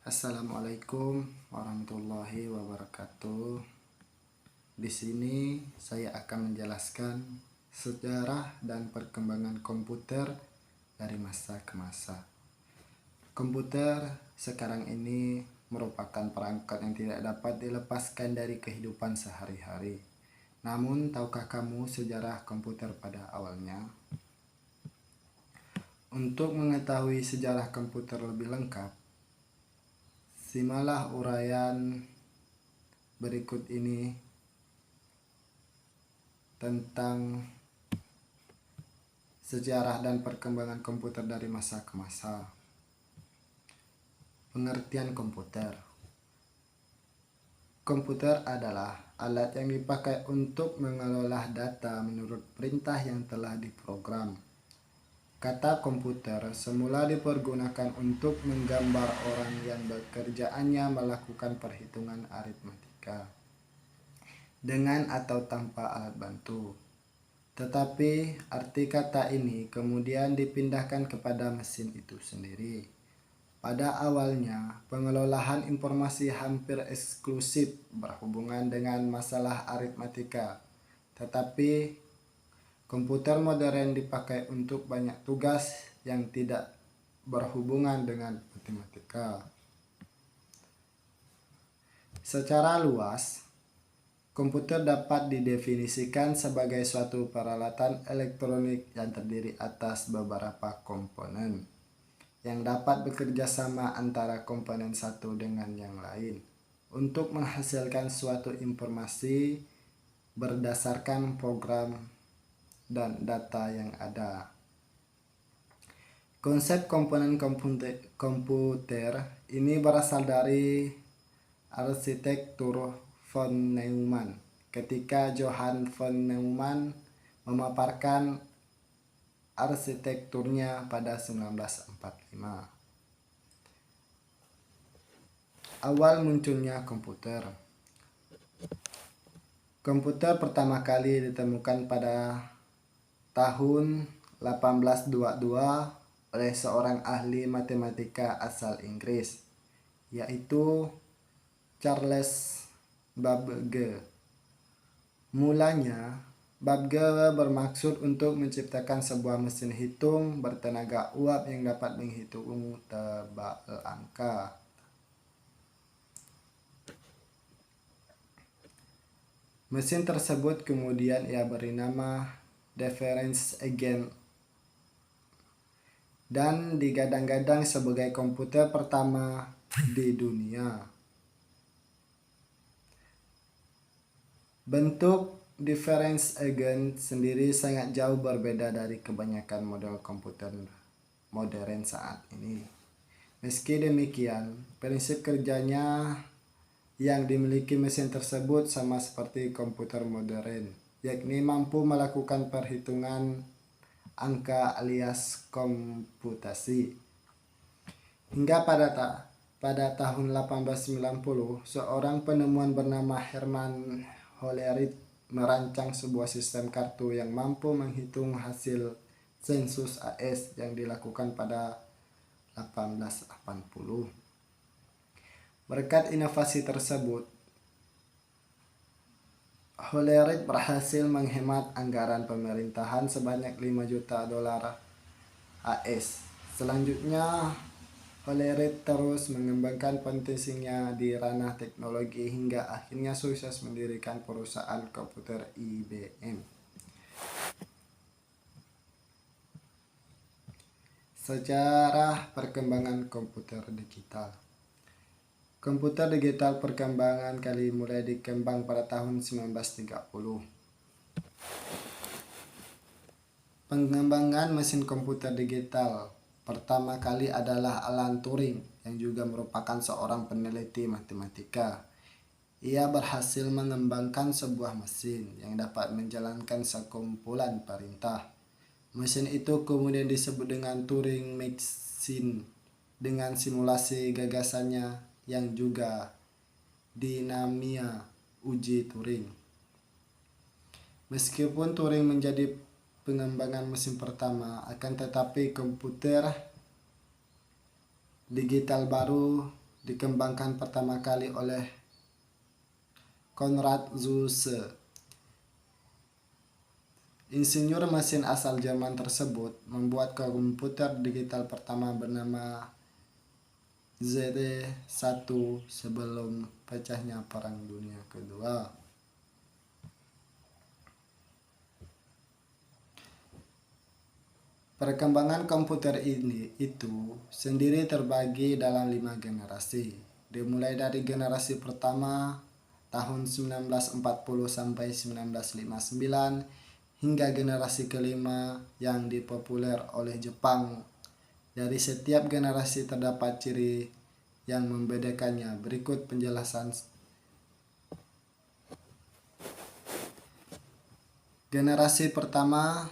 Assalamualaikum warahmatullahi wabarakatuh. Di sini saya akan menjelaskan sejarah dan perkembangan komputer dari masa ke masa. Komputer sekarang ini merupakan perangkat yang tidak dapat dilepaskan dari kehidupan sehari-hari. Namun, tahukah kamu sejarah komputer pada awalnya? Untuk mengetahui sejarah komputer lebih lengkap, simaklah uraian berikut ini tentang sejarah dan perkembangan komputer dari masa ke masa. Pengertian komputer. Komputer adalah alat yang dipakai untuk mengelola data menurut perintah yang telah diprogram. Kata komputer semula dipergunakan untuk menggambar orang yang pekerjaannya melakukan perhitungan aritmatika dengan atau tanpa alat bantu. Tetapi arti kata ini kemudian dipindahkan kepada mesin itu sendiri. Pada awalnya, pengelolaan informasi hampir eksklusif berhubungan dengan masalah aritmatika, tetapi komputer modern dipakai untuk banyak tugas yang tidak berhubungan dengan matematika. Secara luas, komputer dapat didefinisikan sebagai suatu peralatan elektronik yang terdiri atas beberapa komponen yang dapat bekerja sama antara komponen satu dengan yang lain untuk menghasilkan suatu informasi berdasarkan program dan data yang ada. Konsep komponen komputer ini berasal dari arsitektur von Neumann ketika Johann von Neumann memaparkan arsitekturnya pada 1945. Awal munculnya komputer. Komputer pertama kali ditemukan pada tahun 1822 oleh seorang ahli matematika asal Inggris, yaitu Charles Babbage. Mulanya, Babbage bermaksud untuk menciptakan sebuah mesin hitung bertenaga uap yang dapat menghitung tebal angka. Mesin tersebut kemudian ia beri nama Difference Agent dan digadang-gadang sebagai komputer pertama di dunia. Bentuk difference agent sendiri sangat jauh berbeda dari kebanyakan model komputer modern saat ini. Meski demikian, prinsip kerjanya yang dimiliki mesin tersebut sama seperti komputer modern, yakni mampu melakukan perhitungan angka alias komputasi. Hingga pada tahun 1890, seorang penemuan bernama Hermann Hollerith merancang sebuah sistem kartu yang mampu menghitung hasil sensus AS yang dilakukan pada 1880. Berkat inovasi tersebut, Hollerith berhasil menghemat anggaran pemerintahan sebanyak 5 juta dolar AS. Selanjutnya, Hollerith terus mengembangkan potensinya di ranah teknologi hingga akhirnya sukses mendirikan perusahaan komputer IBM. Sejarah perkembangan komputer digital. Komputer digital perkembangan kali mulai dikembang pada tahun 1930. Pengembangan mesin komputer digital pertama kali adalah Alan Turing, yang juga merupakan seorang peneliti matematika. Ia berhasil mengembangkan sebuah mesin yang dapat menjalankan sekumpulan perintah. Mesin itu kemudian disebut dengan Turing Machine dengan simulasi gagasannya yang juga dinamai uji Turing. Meskipun Turing menjadi pengembangan mesin pertama, akan tetapi komputer digital baru dikembangkan pertama kali oleh Konrad Zuse. Insinyur mesin asal Jerman tersebut membuat komputer digital pertama bernama ZT1 sebelum pecahnya Perang Dunia Kedua. Perkembangan komputer itu sendiri terbagi dalam 5 generasi, dimulai dari generasi pertama tahun 1940 sampai 1959 hingga generasi kelima yang dipopuler oleh Jepang. Dari setiap generasi terdapat ciri yang membedakannya. Berikut penjelasan. Generasi pertama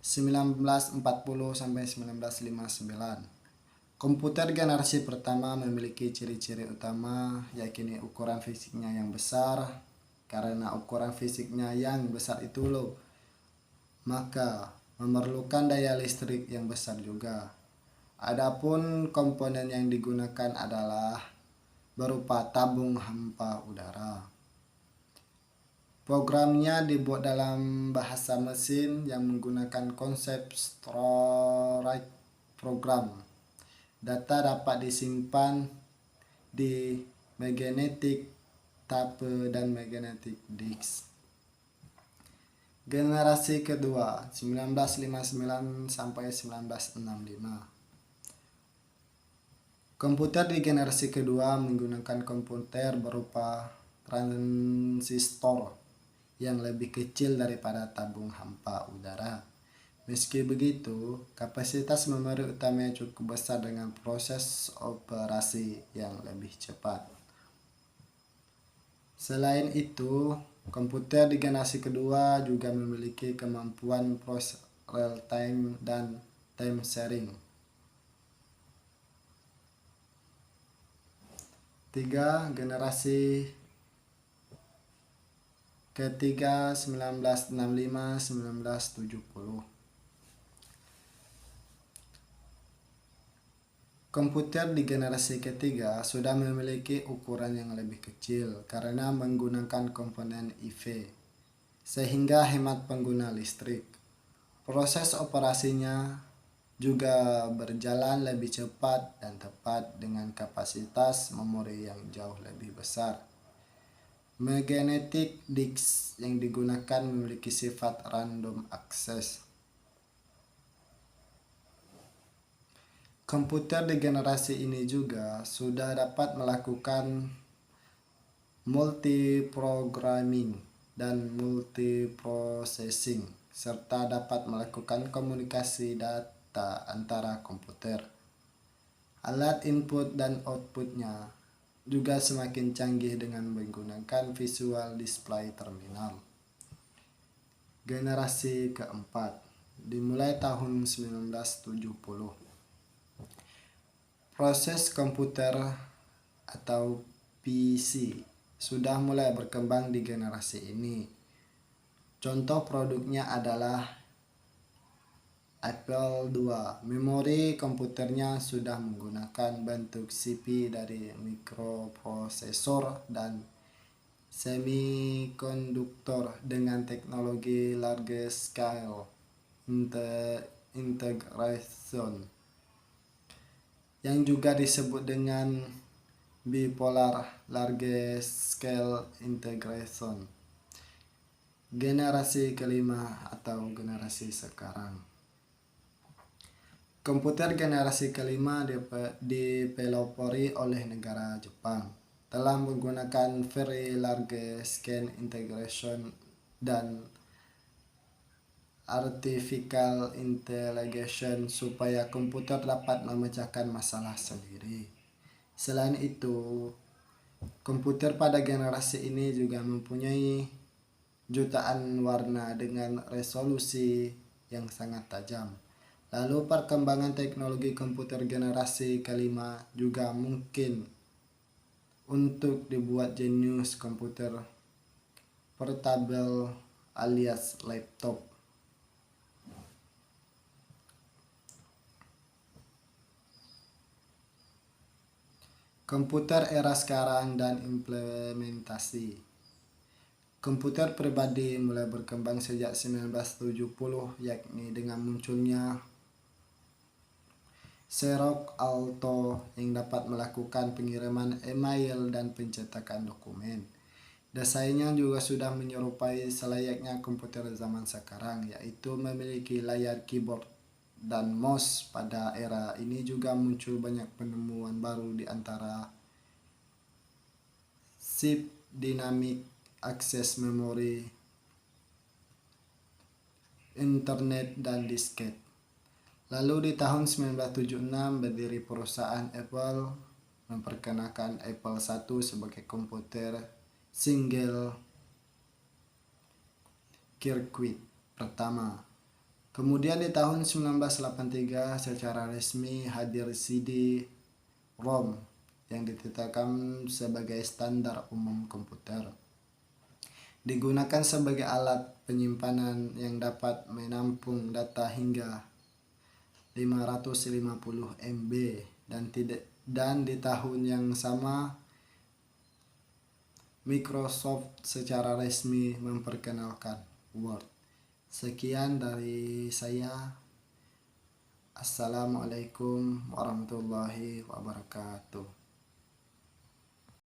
1940 sampai 1959. Komputer generasi pertama memiliki ciri-ciri utama, yakni ukuran fisiknya yang besar. Karena ukuran fisiknya yang besar itu maka memerlukan daya listrik yang besar juga. Adapun komponen yang digunakan adalah berupa tabung hampa udara. Programnya dibuat dalam bahasa mesin yang menggunakan konsep storage program. Data dapat disimpan di magnetic tape dan magnetic disk. Generasi kedua 1959 sampai 1965. Komputer di generasi kedua menggunakan komputer berupa transistor yang lebih kecil daripada tabung hampa udara. Meski begitu, kapasitas memori utamanya cukup besar dengan proses operasi yang lebih cepat. Selain itu, komputer di generasi kedua juga memiliki kemampuan proses real time dan time sharing. 3. Generasi ketiga 1965-1970. Komputer di generasi ketiga sudah memiliki ukuran yang lebih kecil karena menggunakan komponen IV, sehingga hemat pengguna listrik. Proses operasinya juga berjalan lebih cepat dan tepat dengan kapasitas memori yang jauh lebih besar. Magnetic disk yang digunakan memiliki sifat random access. Komputer di generasi ini juga sudah dapat melakukan multiprogramming dan multiprocessing, serta dapat melakukan komunikasi data antara komputer. Alat input dan outputnya juga semakin canggih dengan menggunakan visual display terminal. Generasi keempat dimulai tahun 1970. Proses komputer atau PC sudah mulai berkembang di generasi ini. Contoh produknya adalah Apple II. Memori komputernya sudah menggunakan bentuk CPU dari mikroprosesor dan semikonduktor dengan teknologi large scale integration yang juga disebut dengan bipolar large scale integration. Generasi kelima atau generasi sekarang. Komputer generasi kelima dipelopori oleh negara Jepang. Telah menggunakan very large scale integration dan artificial intelligence supaya komputer dapat memecahkan masalah sendiri. Selain itu, komputer pada generasi ini juga mempunyai jutaan warna dengan resolusi yang sangat tajam. Lalu perkembangan teknologi komputer generasi kelima juga mungkin untuk dibuat jenius komputer portable alias laptop. Komputer era sekarang dan implementasi. Komputer pribadi mulai berkembang sejak 1970, yakni dengan munculnya Xerox Alto yang dapat melakukan pengiriman email dan pencetakan dokumen. Desainnya juga sudah menyerupai selayaknya komputer zaman sekarang, yaitu memiliki layar keyboard dan mouse. Pada era ini juga muncul banyak penemuan baru, di antara chip dynamic access memory, internet, dan disket. Lalu di tahun 1976 berdiri perusahaan Apple memperkenalkan Apple I sebagai komputer single circuit pertama. Kemudian di tahun 1983 secara resmi hadir CD-ROM yang ditetapkan sebagai standar umum komputer. Digunakan sebagai alat penyimpanan yang dapat menampung data hingga 550 MB, dan di tahun yang sama Microsoft secara resmi memperkenalkan Word. Sekian dari saya. Assalamualaikum warahmatullahi wabarakatuh.